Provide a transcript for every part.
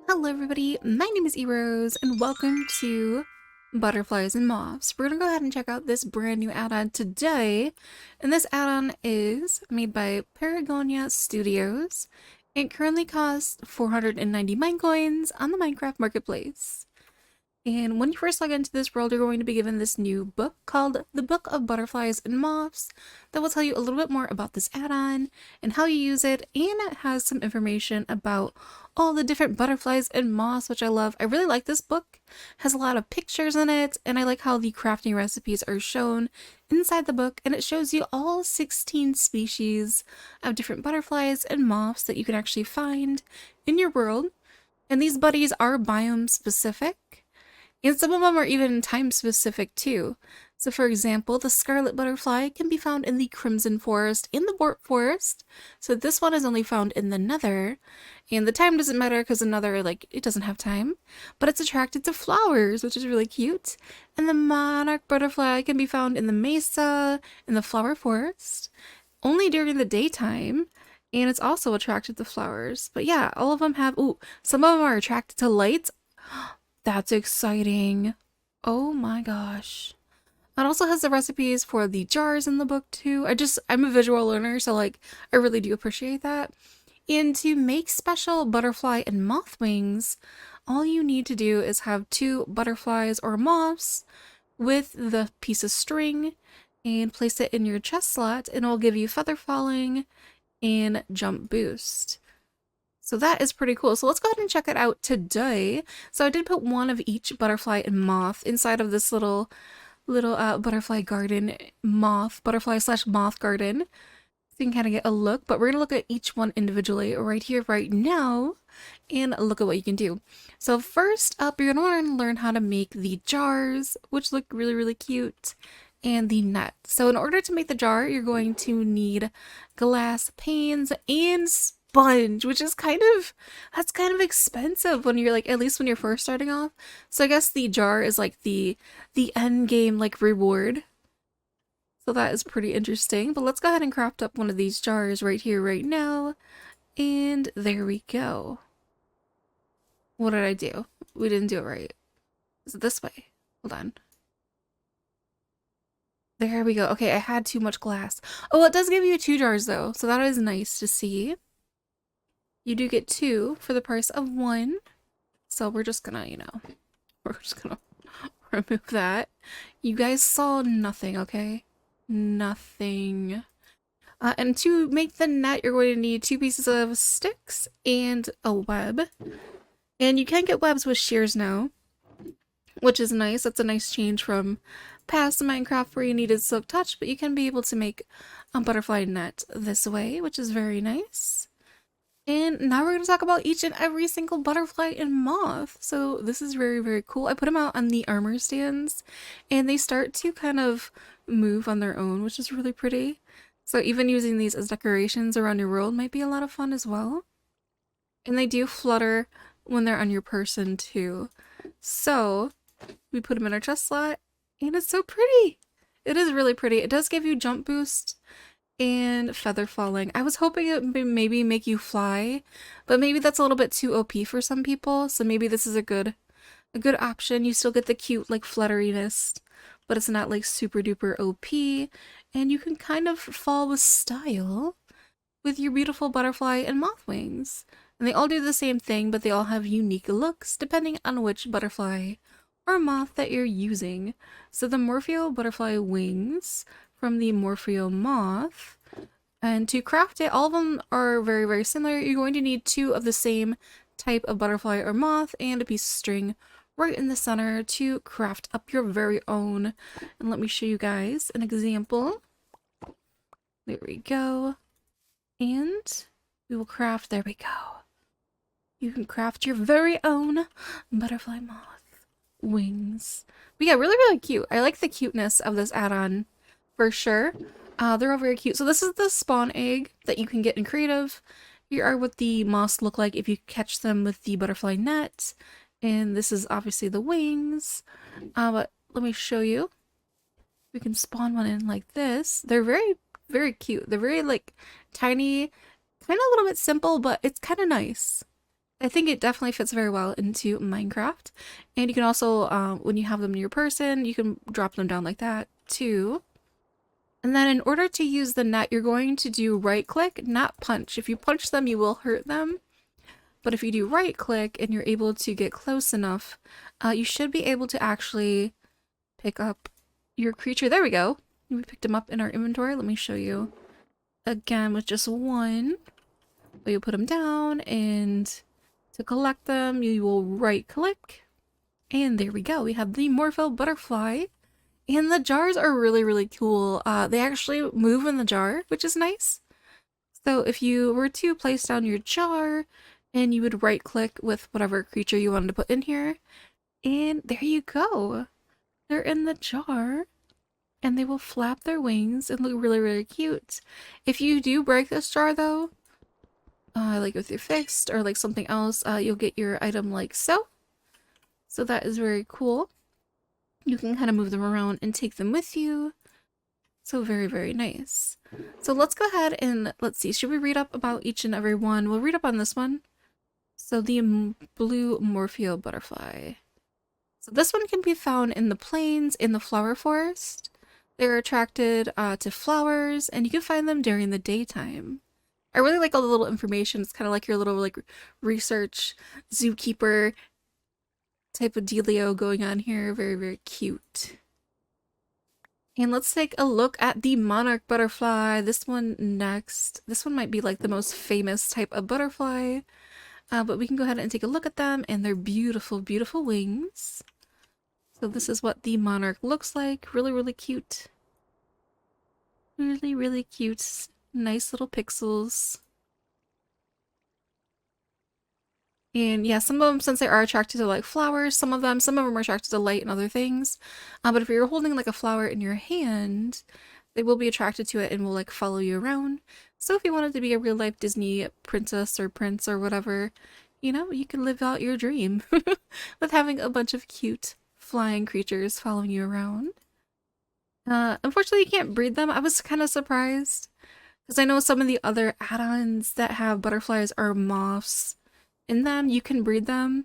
Hello everybody, my name is Rose and welcome to Butterflies and Moths. We're gonna go ahead and check out this brand new add-on today. And this add-on is made by Paragonia Studios. It currently costs 490 Minecoins on the Minecraft Marketplace. And when you first log into this world, you're going to be given this new book called The Book of Butterflies and Moths that will tell you a little bit more about this add-on and how you use it, and it has some information about all the different butterflies and moths, which I love. I really like this book. It has a lot of pictures in it, and I like how the crafting recipes are shown inside the book, and it shows you all 16 species of different butterflies and moths that you can actually find in your world. And these buddies are biome specific. And some of them are even time specific too. So for example, the Scarlet Butterfly can be found in the Crimson Forest and the Warp Forest. So this one is only found in the Nether. And the time doesn't matter because the Nether, like, it doesn't have time. But it's attracted to flowers, which is really cute. And the Monarch Butterfly can be found in the Mesa, in the Flower Forest. Only during the daytime. And it's also attracted to flowers. But yeah, all of them have, ooh, some of them are attracted to lights. That's exciting. Oh my gosh. It also has the recipes for the jars in the book too. I'm a visual learner, so like I really do appreciate that. And to make special butterfly and moth wings, all you need to do is have 2 butterflies or moths with the piece of string and place it in your chest slot, and it will give you feather falling and jump boost. So that is pretty cool. So let's go ahead and check it out today. So I did put one of each butterfly and moth inside of this little butterfly garden, butterfly slash moth garden. So you can kind of get a look, but we're going to look at each one individually right here, right now, and look at what you can do. So first up, you're going to learn how to make the jars, which look really, really cute, and the net. So in order to make the jar, you're going to need glass panes and sponge, which is that's kind of expensive when you're like, at least when you're first starting off. So I guess the jar is like the end game like reward. So that is pretty interesting. But let's go ahead and craft up one of these jars right here, right now. And there we go. What did I do? We didn't do it right. Is it this way? Hold on. There we go. Okay, I had too much glass. Oh, it does give you 2 jars though, so that is nice to see. You do get 2 for the price of 1. So we're just gonna, we're just gonna remove that. You guys saw nothing, okay? Nothing. And to make the net, you're going to need 2 pieces of sticks and a web. And you can get webs with shears now, which is nice. That's a nice change from past Minecraft where you needed silk touch, but you can be able to make a butterfly net this way, which is very nice. And now we're going to talk about each and every single butterfly and moth. So this is very, very cool. I put them out on the armor stands and they start to kind of move on their own, which is really pretty. So even using these as decorations around your world might be a lot of fun as well. And they do flutter when they're on your person too. So we put them in our chest slot and it's so pretty. It is really pretty. It does give you jump boost and feather falling. I was hoping it would maybe make you fly, but maybe that's a little bit too OP for some people, so maybe this is a good option. You still get the cute like flutteriness, but it's not like super duper OP, and you can kind of fall with style with your beautiful butterfly and moth wings. And they all do the same thing, but they all have unique looks depending on which butterfly or moth that you're using. So the Morphel Butterfly wings from the Morphel Moth. And to craft it, all of them are very, very similar. You're going to need 2 of the same type of butterfly or moth and a piece of string right in the center to craft up your very own. And let me show you guys an example. There we go. And we will craft, there we go. You can craft your very own butterfly moth wings. But yeah, really, really cute. I like the cuteness of this add-on. For sure. They're all very cute. So this is the spawn egg that you can get in creative. Here are what the moths look like if you catch them with the butterfly net. And this is obviously the wings. But let me show you. We can spawn one in like this. They're very, very cute. They're very like tiny, kind of a little bit simple, but it's kind of nice. I think it definitely fits very well into Minecraft. And you can also, when you have them in your person, you can drop them down like that too. And then in order to use the net, you're going to do right click, not punch. If you punch them, you will hurt them. But if you do right click and you're able to get close enough, you should be able to actually pick up your creature. There we go. We picked him up in our inventory. Let me show you again with just one. You put them down, and to collect them, you will right click. And there we go. We have the Morphel Butterfly. And the jars are really, really cool. They actually move in the jar, which is nice. So if you were to place down your jar, and you would right click with whatever creature you wanted to put in here, and there you go. They're in the jar, and they will flap their wings and look really, really cute. If you do break this jar though, like with your fixed or like something else, you'll get your item like so. So that is very cool. You can kind of move them around and take them with you. So very, very nice. So let's go ahead and let's see. Should we read up about each and every one? We'll read up on this one. So the blue Morphel Butterfly. So this one can be found in the plains in the flower forest. They're attracted to flowers, and you can find them during the daytime. I really like all the little information. It's kind of like your little like research zookeeper type of dealio going on here. Very, very cute. And let's take a look at the Monarch Butterfly. This one next. This one might be like the most famous type of butterfly. But we can go ahead and take a look at them and their beautiful, beautiful wings. So this is what the Monarch looks like. Really, really cute. Really, really cute. Nice little pixels. And yeah, some of them, since they are attracted to like flowers, some of them are attracted to light and other things. But if you're holding like a flower in your hand, they will be attracted to it and will like follow you around. So if you wanted to be a real life Disney princess or prince or whatever, you know, you can live out your dream with having a bunch of cute flying creatures following you around. Unfortunately, you can't breed them. I was kind of surprised because I know some of the other add-ons that have butterflies are moths in them. You can breed them.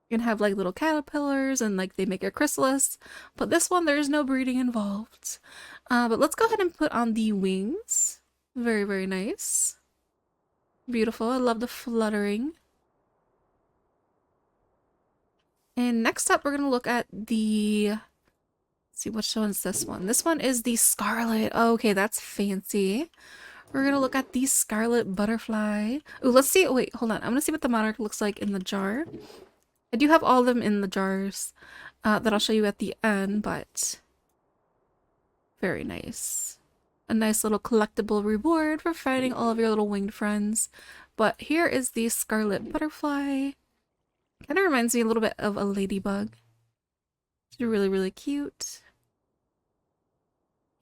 You can have like little caterpillars and like they make a chrysalis. But this one, there's no breeding involved. But let's go ahead and put on the wings. Very, very nice. Beautiful. I love the fluttering. And next up, we're going to look at the... Let's see, which one's this one? This one is the Scarlet. Oh, okay, that's fancy. We're going to look at the Scarlet Butterfly. Ooh, let's see. Wait, hold on. I'm going to see what the Monarch looks like in the jar. I do have all of them in the jars that I'll show you at the end, but very nice. A nice little collectible reward for finding all of your little winged friends. But here is the Scarlet Butterfly. Kind of reminds me a little bit of a ladybug. She's really, really cute.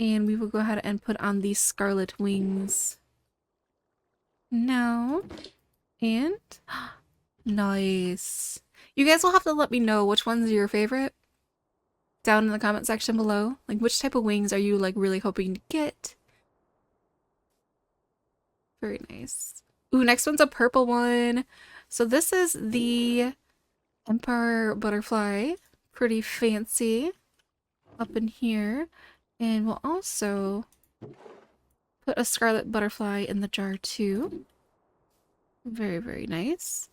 And we will go ahead and put on these scarlet wings now. And nice. You guys will have to let me know which one's your favorite down in the comment section below. Like, which type of wings are you like really hoping to get? Very nice. Ooh, next one's a purple one. So this is the Emperor Butterfly. Pretty fancy up in here. And we'll also put a Scarlet Butterfly in the jar too. Very, very nice.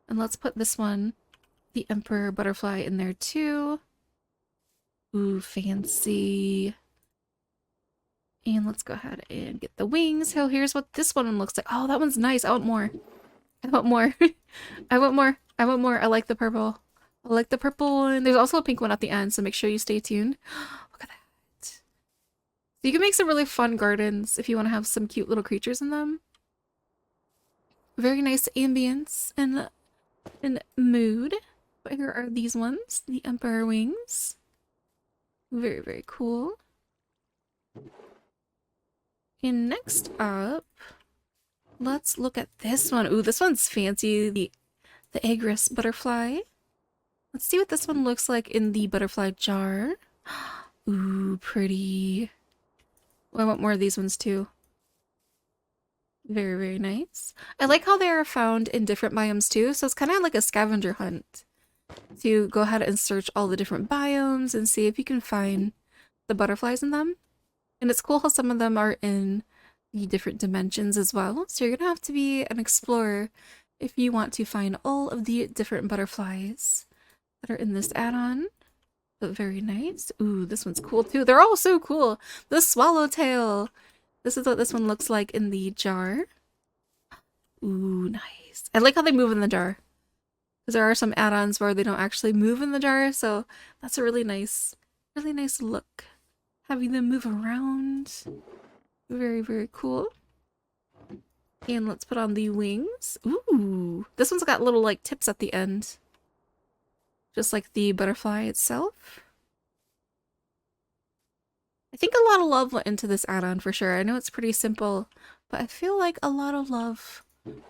And let's put this one, the Emperor Butterfly, in there too. Ooh, fancy. And let's go ahead and get the wings. So here's what this one looks like. Oh, that one's nice. I want more. I want more. I want more. I want more. I like the purple. I like the purple one. There's also a pink one at the end, so make sure you stay tuned. Look at that. So you can make some really fun gardens if you want to have some cute little creatures in them. Very nice ambience and mood. But here are these ones, the Emperor wings. Very, very cool. And next up, let's look at this one. Ooh, this one's fancy. The Eggress Butterfly. Let's see what this one looks like in the butterfly jar. Ooh, pretty. Oh, I want more of these ones too. Very, very nice. I like how they are found in different biomes too, so it's kind of like a scavenger hunt to go ahead and search all the different biomes and see if you can find the butterflies in them. And it's cool how some of them are in the different dimensions as well, so you're gonna have to be an explorer if you want to find all of the different butterflies that are in this add-on. But very nice. Ooh, this one's cool too. They're all so cool. The Swallowtail. This is what this one looks like in the jar. Ooh, nice. I like how they move in the jar. Because there are some add-ons where they don't actually move in the jar, so that's a really nice look. Having them move around. Very, very cool. And let's put on the wings. Ooh, this one's got little like tips at the end. Just like the butterfly itself. I think a lot of love went into this add-on for sure. I know it's pretty simple, but I feel like a lot of love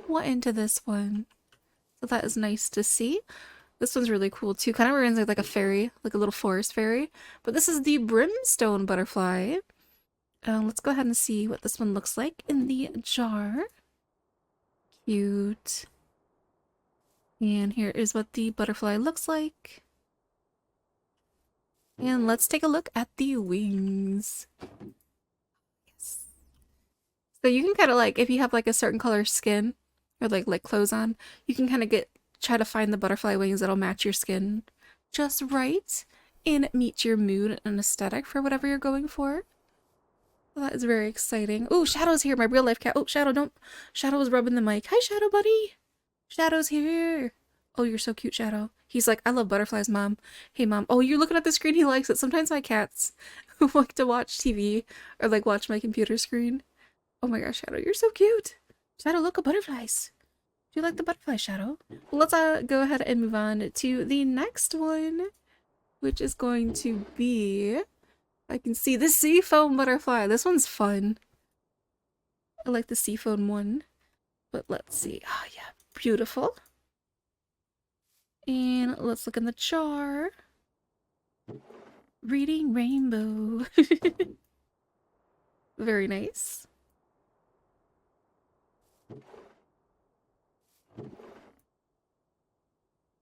went into this one. So that is nice to see. This one's really cool too. Kind of reminds me of like a fairy, like a little forest fairy. But this is the Brimstone Butterfly. Let's go ahead and see what this one looks like in the jar. Cute. And here is what the butterfly looks like. And let's take a look at the wings. Yes. So you can kind of like, if you have like a certain color skin or like clothes on, you can kind of try to find the butterfly wings that'll match your skin just right and meet your mood and aesthetic for whatever you're going for. So that is very exciting. Oh, Shadow's here, my real life cat. Oh, Shadow, don't. Shadow was rubbing the mic. Hi, Shadow buddy. Shadow's here. Oh, you're so cute, Shadow. He's like, I love butterflies, Mom. Hey, Mom. Oh, you're looking at the screen. He likes it. Sometimes my cats like to watch TV or like watch my computer screen. Oh my gosh, Shadow, you're so cute. Shadow, look at butterflies. Do you like the butterfly, Shadow? Well, let's go ahead and move on to the next one, which is going to be, I can see the seafoam butterfly. This one's fun. I like the seafoam one. But let's see. Ah, oh, yeah. Beautiful. And let's look in the jar. Reading Rainbow. Very nice.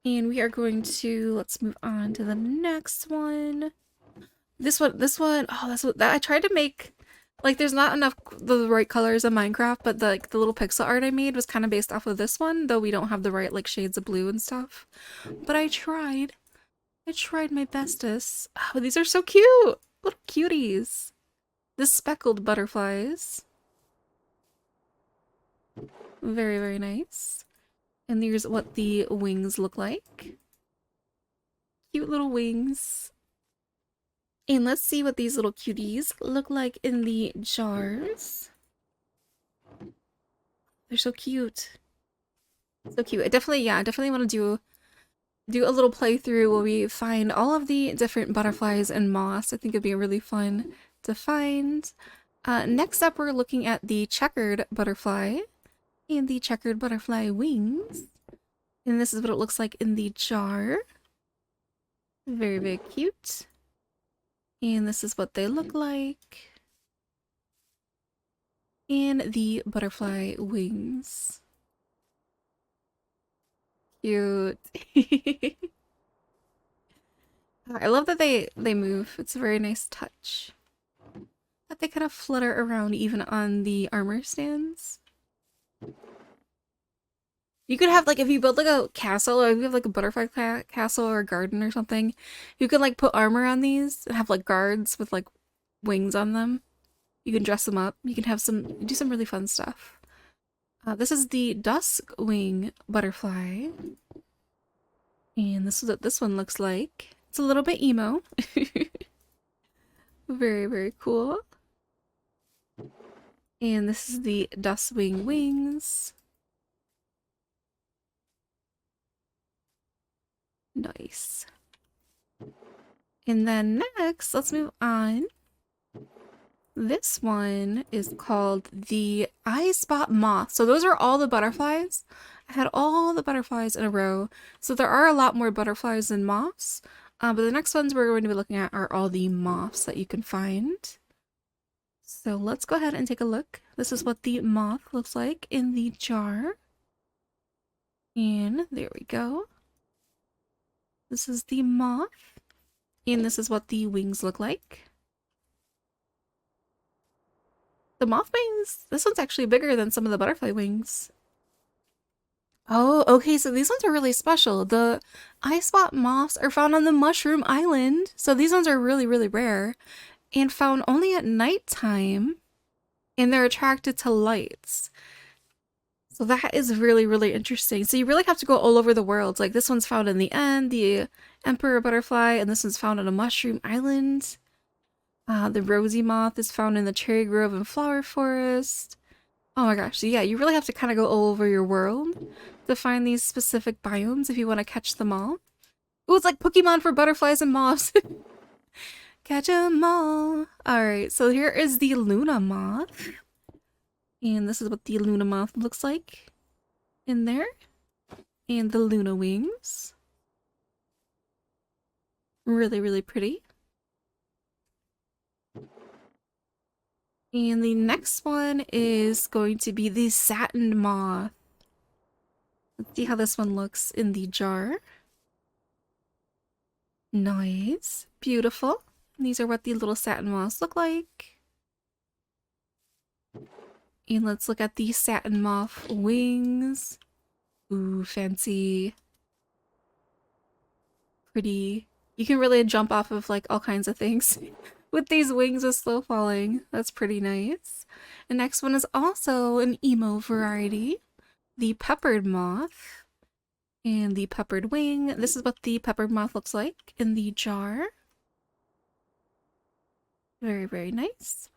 And we are going to, let's move on to the next one. This one, oh, that's what, I tried to make, like, there's not enough the right colors in Minecraft, but the little pixel art I made was kind of based off of this one, though we don't have the right, like, shades of blue and stuff. But I tried my bestest. Oh, these are so cute! Little cuties. The Speckled Butterflies. Very, very nice. And here's what the wings look like. Cute little wings. And let's see what these little cuties look like in the jars. They're so cute. So cute. I definitely want to do a little playthrough where we find all of the different butterflies and moths. I think it'd be really fun to find. Next up, we're looking at the Checkered Butterfly and the Checkered Butterfly wings. And this is what it looks like in the jar. Very, very cute. And this is what they look like. And the butterfly wings. Cute. I love that they move. It's a very nice touch. That they kind of flutter around even on the armor stands. You could have, like, if you build like a castle, or if you have like a butterfly castle or a garden or something, you could like put armor on these and have like guards with like wings on them. You can dress them up. You can have do some really fun stuff. This is the Duskwing Butterfly. And this is what this one looks like. It's a little bit emo. Very, very cool. And this is the Duskwing wings. Nice. And then next, let's move on. This one is called the Eye Spot Moth. So those are all the butterflies I had all the butterflies in a row. So there are a lot more butterflies than moths. But the next ones we're going to be looking at are all the moths that you can find. So let's go ahead and take a look. This is what the moth looks like in the jar. And there we go. This is the moth. And this is what the wings look like. The moth wings, this one's actually bigger than some of the butterfly wings. Oh, okay, so these ones are really special. The eye spot moths are found on the Mushroom Island. So these ones are really, really rare and found only at nighttime. And they're attracted to lights. So that is really, really interesting. So you really have to go all over the world. Like this one's found in the end, the Emperor Butterfly, and this one's found on a Mushroom Island. The Rosy Moth is found in the Cherry Grove and Flower Forest. Oh my gosh, so yeah, you really have to kind of go all over your world to find these specific biomes if you want to catch them all. Ooh, it's like Pokemon for butterflies and moths. Catch 'em all. Alright, so here is the Luna Moth. And this is what the Luna Moth looks like in there. And the Luna wings. Really, really pretty. And the next one is going to be the Satin Moth. Let's see how this one looks in the jar. Nice. Beautiful. And these are what the little satin moths look like. And let's look at the Satin Moth wings. Ooh, fancy. Pretty. You can really jump off of like all kinds of things. With these wings of slow falling. That's pretty nice. The next one is also an emo variety. The Peppered Moth. And the Peppered Wing. This is what the Peppered Moth looks like in the jar. Very, very nice.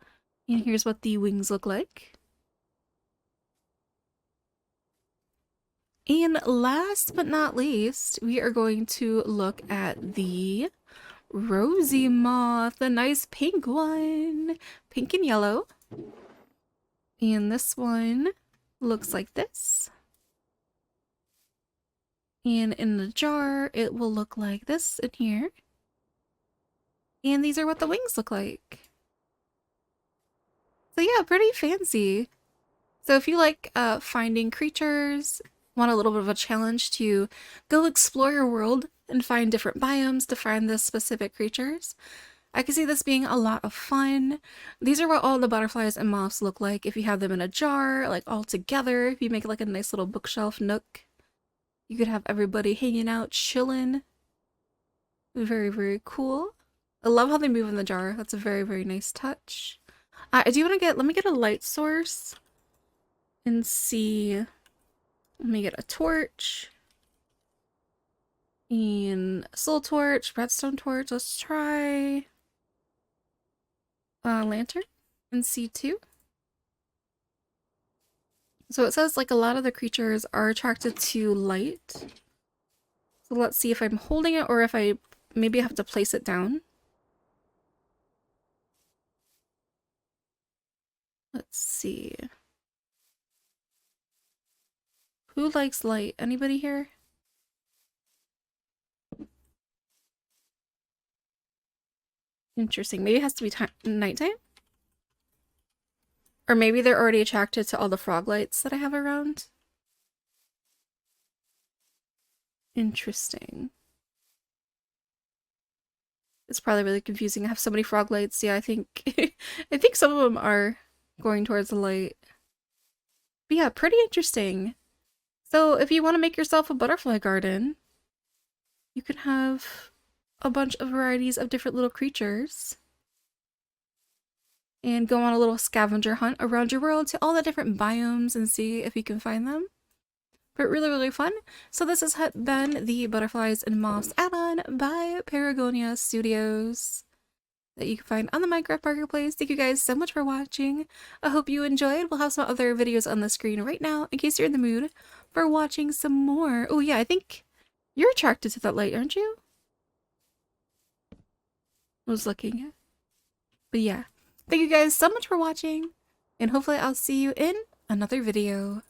And here's what the wings look like. And last but not least, we are going to look at the Rosy Moth, the nice pink one. Pink and yellow. And this one looks like this. And in the jar, it will look like this in here. And these are what the wings look like. So yeah, pretty fancy. So if you like finding creatures, want a little bit of a challenge to go explore your world and find different biomes to find the specific creatures, I can see this being a lot of fun. These are what all the butterflies and moths look like if you have them in a jar, like all together. If you make like a nice little bookshelf nook, you could have everybody hanging out, chilling. Very, very cool. I love how they move in the jar. That's a very, very nice touch. I do want to get, let me get a light source and see. Let me get a torch. And a soul torch, redstone torch. Let's try lantern and C2. So it says like a lot of the creatures are attracted to light. So let's see if I'm holding it or if I maybe have to place it down. Let's see. Who likes light? Anybody here? Interesting. Maybe it has to be nighttime? Or maybe they're already attracted to all the frog lights that I have around. Interesting. It's probably really confusing. I have so many frog lights. Yeah, I think I think some of them are going towards the light. But yeah, pretty interesting. So if you want to make yourself a butterfly garden, you can have a bunch of varieties of different little creatures and go on a little scavenger hunt around your world to all the different biomes and see if you can find them. But really, really fun. So this has been the Butterflies and Moths Add-On by Paragonia Studios that you can find on the Minecraft Marketplace. Thank you guys so much for watching. I hope you enjoyed. We'll have some other videos on the screen right now in case you're in the mood for watching some more. Oh yeah, I think you're attracted to that light, aren't you? I was looking. But yeah, thank you guys so much for watching, and hopefully I'll see you in another video.